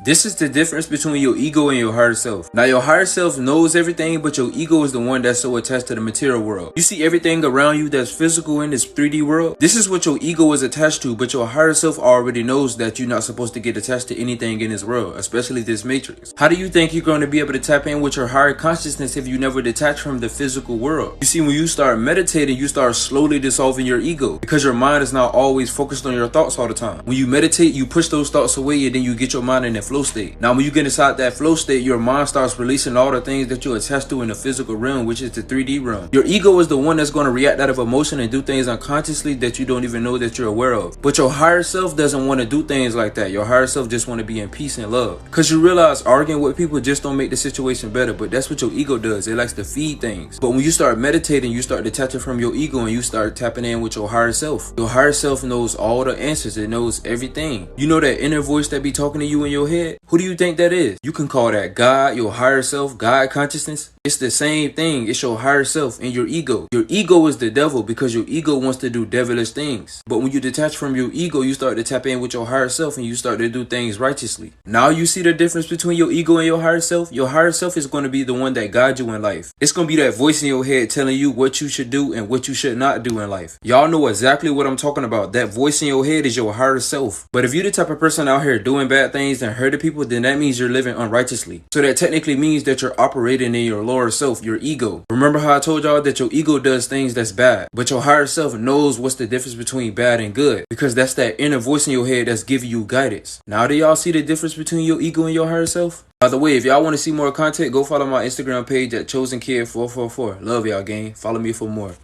This is the difference between your ego and your higher self. Now, your higher self knows everything, but your ego is the one that's so attached to the material world. You see everything around you that's physical in this 3D world? This is what your ego is attached to, but your higher self already knows that you're not supposed to get attached to anything in this world, especially this matrix. How do you think you're going to be able to tap in with your higher consciousness if you never detach from the physical world? You see, when you start meditating, you start slowly dissolving your ego because your mind is not always focused on your thoughts all the time. When you meditate, you push those thoughts away and then you get your mind in a flow state. Now, when you get inside that flow state, your mind starts releasing all the things that you're attached to in the physical realm, which is the 3D realm. Your ego is the one that's going to react out of emotion and do things unconsciously that you don't even know that you're aware of. But your higher self doesn't want to do things like that. Your higher self just want to be in peace and love. Because you realize arguing with people just don't make the situation better, but that's what your ego does. It likes to feed things. But when you start meditating, you start detaching from your ego and you start tapping in with your higher self. Your higher self knows all the answers. It knows everything. You know that inner voice that be talking to you in your head? Who do you think that is? You can call that God, your higher self, God consciousness. It's the same thing. It's your higher self and your ego. Your ego is the devil because your ego wants to do devilish things. But when you detach from your ego, you start to tap in with your higher self and you start to do things righteously. Now you see the difference between your ego and your higher self? Your higher self is going to be the one that guides you in life. It's going to be that voice in your head telling you what you should do and what you should not do in life. Y'all know exactly what I'm talking about. That voice in your head is your higher self. But if you're the type of person out here doing bad things and hurting people, then that means you're living unrighteously. So that technically means that you're operating in your lower self, your ego. Remember how I told y'all that your ego does things that's bad, but your higher self knows what's the difference between bad and good, because that's that inner voice in your head that's giving you guidance. Now do y'all see the difference between your ego and your higher self? By the way, if y'all want to see more content, go follow my Instagram page at ChosenKid444. Love y'all, gang. Follow me for more.